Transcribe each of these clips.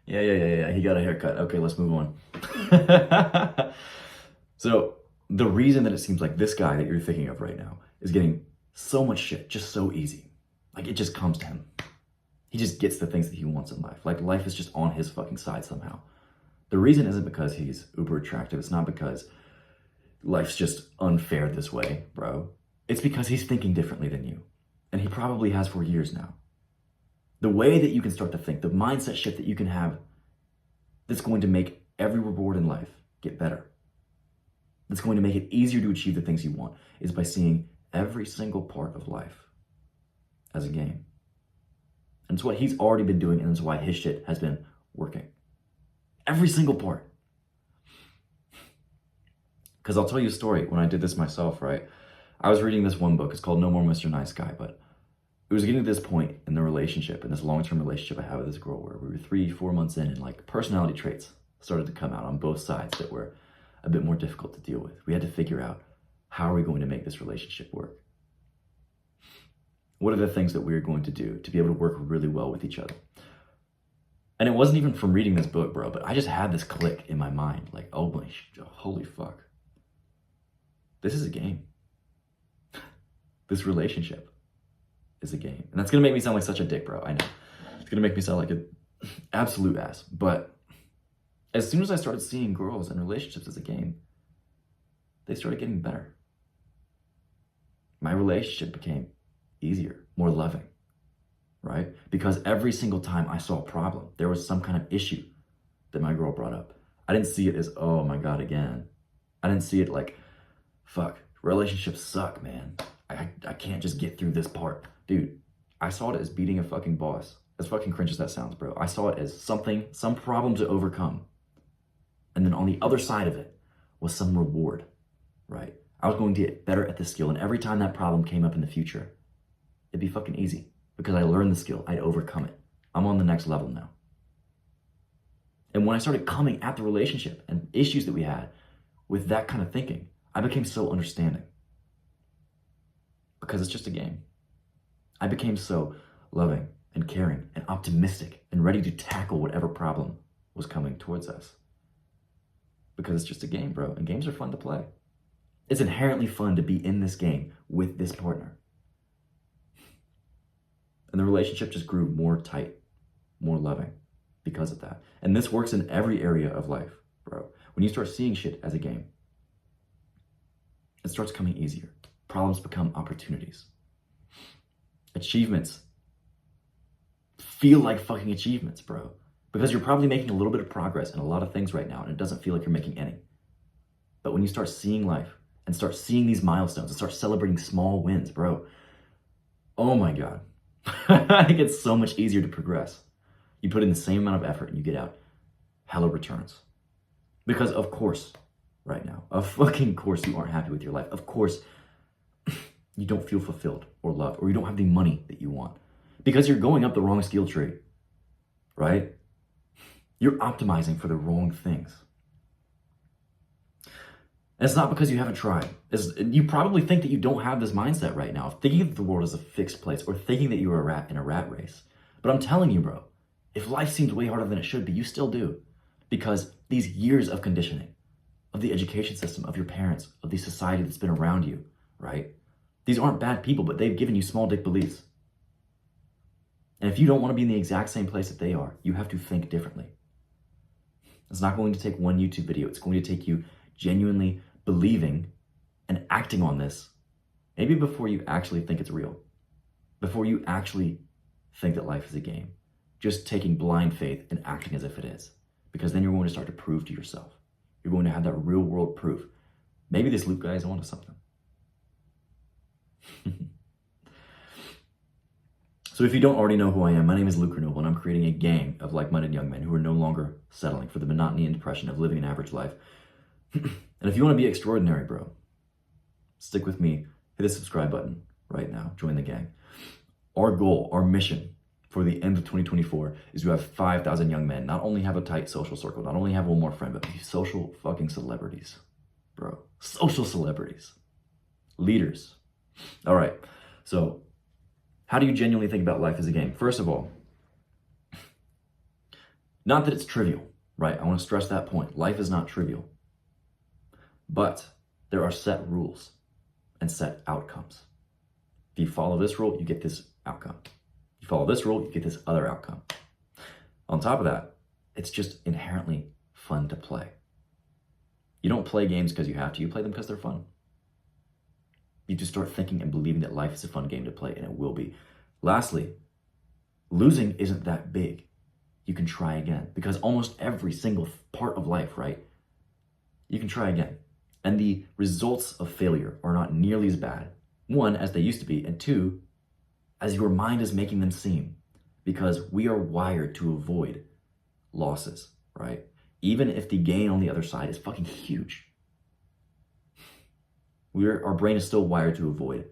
Yeah. He got a haircut. Okay, let's move on. So the reason that it seems like this guy that you're thinking of right now is getting so much shit just so easy. Like it just comes to him. He just gets the things that he wants in life. Like life is just on his fucking side somehow. The reason isn't because he's uber attractive. It's not because life's just unfair this way, bro. It's because he's thinking differently than you. And he probably has for years now. The way that you can start to think, the mindset shift that you can have that's going to make every reward in life get better, that's going to make it easier to achieve the things you want, is by seeing every single part of life as a game. And it's what he's already been doing, and it's why his shit has been working. Every single part. Because I'll tell you a story. When I did this myself, right? I was reading this one book. It's called No More Mr. Nice Guy, but it was getting to this point in the relationship, in this long-term relationship I have with this girl, where we were 3-4 months in, and like personality traits started to come out on both sides that were a bit more difficult to deal with. We had to figure out, how are we going to make this relationship work? What are the things that we're going to do to be able to work really well with each other? And it wasn't even from reading this book, bro, but I just had this click in my mind, like, oh my, holy fuck. This is a game. This relationship is a game. And that's gonna make me sound like such a dick, bro, I know. It's gonna make me sound like an absolute ass. But as soon as I started seeing girls and relationships as a game, they started getting better. My relationship became easier, more loving, right? Because every single time I saw a problem, there was some kind of issue that my girl brought up. I didn't see it as, oh my God, again. I didn't see it like, fuck, relationships suck, man. I can't just get through this part. Dude, I saw it as beating a fucking boss. As fucking cringe as that sounds, bro. I saw it as some problem to overcome. And then on the other side of it was some reward, right? I was going to get better at the skill, and every time that problem came up in the future, it'd be fucking easy because I learned the skill. I'd overcome it. I'm on the next level now. And when I started coming at the relationship and issues that we had with that kind of thinking, I became so understanding. Because it's just a game. I became so loving and caring and optimistic and ready to tackle whatever problem was coming towards us. Because it's just a game, bro. And games are fun to play. It's inherently fun to be in this game with this partner. And the relationship just grew more tight, more loving because of that. And this works in every area of life, bro. When you start seeing shit as a game, it starts coming easier. Problems become opportunities. Achievements feel like fucking achievements, bro. Because you're probably making a little bit of progress in a lot of things right now, and it doesn't feel like you're making any. But when you start seeing life and start seeing these milestones and start celebrating small wins, bro, oh my God. It gets so much easier to progress. You put in the same amount of effort and you get out hella returns. Because of course, right now, of fucking course you aren't happy with your life. Of course, you don't feel fulfilled or loved, or you don't have the money that you want because you're going up the wrong skill tree, right? You're optimizing for the wrong things. And it's not because you haven't tried. You probably think that you don't have this mindset right now, thinking that the world is a fixed place or thinking that you're a rat in a rat race. But I'm telling you, bro, if life seems way harder than it should be, you still do. Because these years of conditioning, of the education system, of your parents, of the society that's been around you, right? These aren't bad people, but they've given you small dick beliefs. And if you don't want to be in the exact same place that they are, you have to think differently. It's not going to take one YouTube video. It's going to take you genuinely believing and acting on this, maybe before you actually think it's real, before you actually think that life is a game, just taking blind faith and acting as if it is, because then you're going to start to prove to yourself. You're going to have that real world proof. Maybe this Luke guy is onto something. So if you don't already know who I am, my name is Luke Grenoble, and I'm creating a gang of like-minded young men who are no longer settling for the monotony and depression of living an average life. And if you want to be extraordinary, bro, stick with me. Hit the subscribe button right now. Join the gang. Our goal, our mission for the end of 2024 is to have 5,000 young men not only have a tight social circle, not only have one more friend, but be social fucking celebrities, bro. Social celebrities. Leaders. All right. So how do you genuinely think about life as a game? First of all, Not that it's trivial, right? I want to stress that point. Life is not trivial. But there are set rules and set outcomes. If you follow this rule, you get this outcome. If you follow this rule, you get this other outcome. On top of that, it's just inherently fun to play. You don't play games because you have to. You play them because they're fun. You just start thinking and believing that life is a fun game to play, and it will be. Lastly, losing isn't that big. You can try again, because almost every single part of life, right? You can try again. And the results of failure are not nearly as bad, one, as they used to be, and two, as your mind is making them seem, because we are wired to avoid losses, right? Even if the gain on the other side is fucking huge. Our brain is still wired to avoid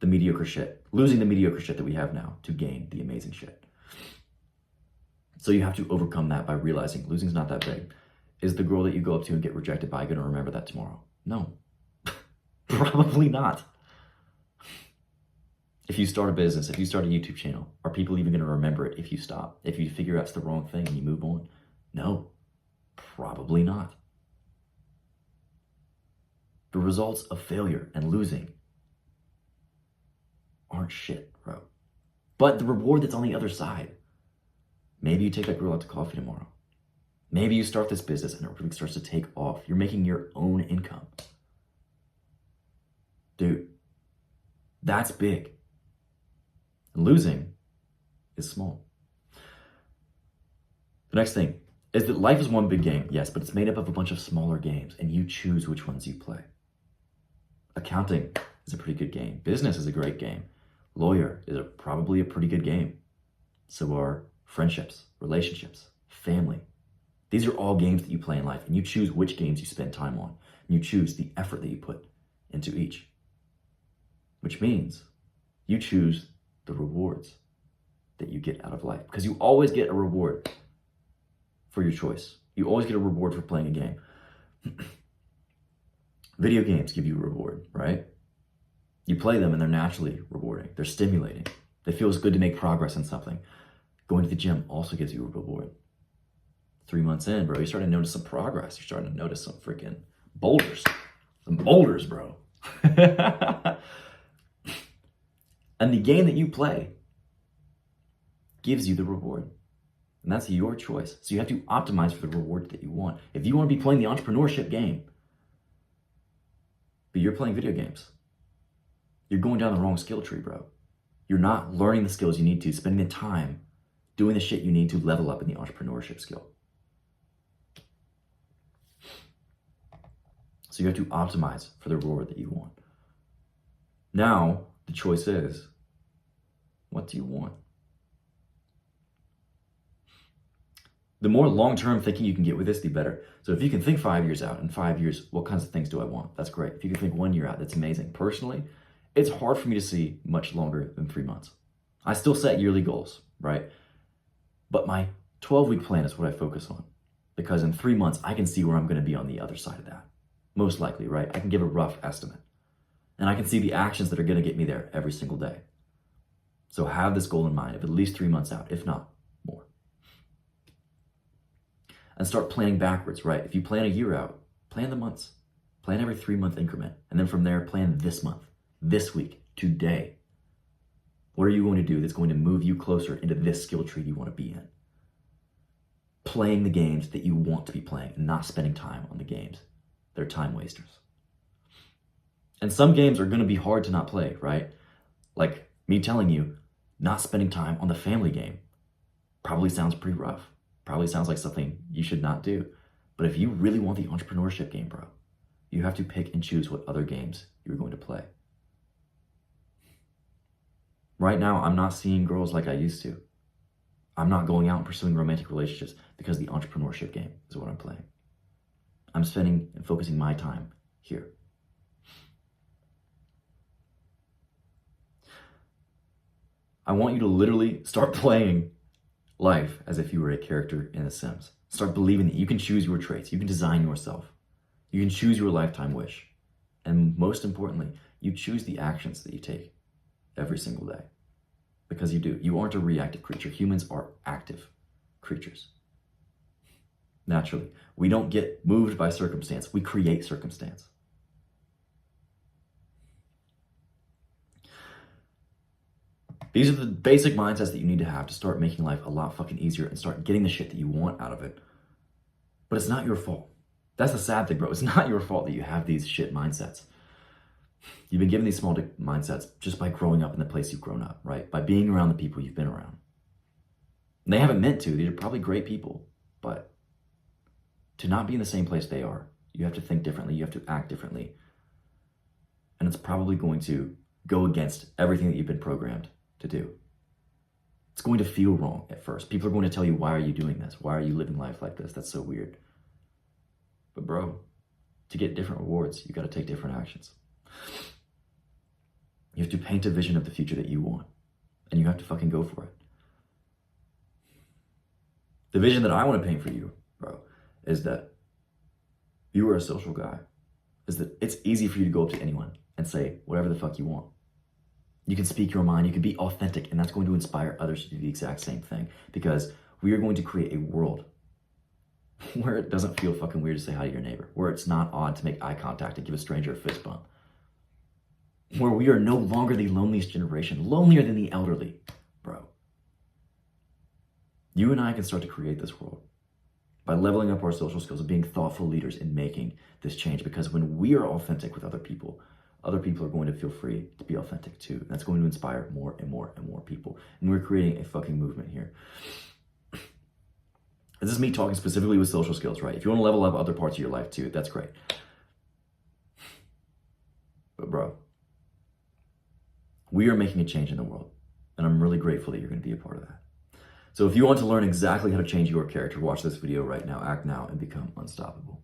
the mediocre shit, losing the mediocre shit that we have now to gain the amazing shit. So you have to overcome that by realizing losing's not that big. Is the girl that you go up to and get rejected by going to remember that tomorrow? No, probably not. If you start a business, if you start a YouTube channel, are people even going to remember it if you stop? If you figure out it's the wrong thing and you move on? No, probably not. The results of failure and losing aren't shit, bro. But the reward that's on the other side, maybe you take that girl out to coffee tomorrow. Maybe you start this business and it really starts to take off. You're making your own income. Dude, that's big. Losing is small. The next thing is that life is one big game, yes, but it's made up of a bunch of smaller games, and you choose which ones you play. Accounting is a pretty good game. Business is a great game. Lawyer is probably a pretty good game. So are friendships, relationships, family. These are all games that you play in life, and you choose which games you spend time on. And you choose the effort that you put into each. Which means you choose the rewards that you get out of life. Because you always get a reward for your choice. You always get a reward for playing a game. Video games give you a reward, right? You play them and they're naturally rewarding. They're stimulating. It feels good to make progress in something. Going to the gym also gives you a reward. 3 months in, bro, you're starting to notice some progress. You're starting to notice some freaking boulders. Some boulders, bro. And the game that you play gives you the reward. And that's your choice. So you have to optimize for the reward that you want. If you want to be playing the entrepreneurship game, but you're playing video games, you're going down the wrong skill tree, bro. You're not learning the skills you need to, spending the time doing the shit you need to level up in the entrepreneurship skill. So you have to optimize for the reward that you want. Now, the choice is, what do you want? The more long-term thinking you can get with this, the better. So if you can think 5 years out, in 5 years, what kinds of things do I want? That's great. If you can think 1 year out, that's amazing. Personally, it's hard for me to see much longer than 3 months. I still set yearly goals, right? But my 12-week plan is what I focus on. Because in 3 months, I can see where I'm going to be on the other side of that. Most likely, right? I can give a rough estimate. And I can see the actions that are going to get me there every single day. So have this goal in mind of at least 3 months out, if not more. And start planning backwards, right? If you plan a year out, plan the months. Plan every 3-month increment. And then from there, plan this month, this week, today. What are you going to do that's going to move you closer into this skill tree you want to be in? Playing the games that you want to be playing and not spending time on the games. They're time wasters. And some games are going to be hard to not play, right? Like me telling you, not spending time on the family game probably sounds pretty rough. Probably sounds like something you should not do. But if you really want the entrepreneurship game, bro, you have to pick and choose what other games you're going to play. Right now, I'm not seeing girls like I used to. I'm not going out and pursuing romantic relationships because the entrepreneurship game is what I'm playing. I'm spending and focusing my time here. I want you to literally start playing life as if you were a character in The Sims. Start believing that you can choose your traits. You can design yourself. You can choose your lifetime wish. And most importantly, you choose the actions that you take every single day. Because you do. You aren't a reactive creature. Humans are active. creatures. Naturally. We don't get moved by circumstance. We create circumstance. These are the basic mindsets that you need to have to start making life a lot fucking easier and start getting the shit that you want out of it. But it's not your fault. That's the sad thing, bro. It's not your fault that you have these shit mindsets. You've been given these small mindsets just by growing up in the place you've grown up, right? By being around the people you've been around. And they haven't meant to. These are probably great people. But to not be in the same place they are, you have to think differently. You have to act differently. And it's probably going to go against everything that you've been programmed to do. It's going to feel wrong at first. People are going to tell you, why are you doing this? Why are you living life like this? That's so weird. But bro, to get different rewards, you got to take different actions. You have to paint a vision of the future that you want, and you have to fucking go for it. The vision that I want to paint for you, bro, is that you are a social guy. Is that it's easy for you to go up to anyone and say whatever the fuck you want. You can speak your mind, you can be authentic, and that's going to inspire others to do the exact same thing, because we are going to create a world where it doesn't feel fucking weird to say hi to your neighbor, where it's not odd to make eye contact and give a stranger a fist bump, where we are no longer the loneliest generation, lonelier than the elderly, bro. You and I can start to create this world by leveling up our social skills and being thoughtful leaders in making this change, because when we are authentic with other people are going to feel free to be authentic too. That's going to inspire more and more and more people. And we're creating a fucking movement here. This is me talking specifically with social skills, right? If you want to level up other parts of your life too, that's great. But bro, we are making a change in the world. And I'm really grateful that you're going to be a part of that. So if you want to learn exactly how to change your character, watch this video right now, act now, and become unstoppable.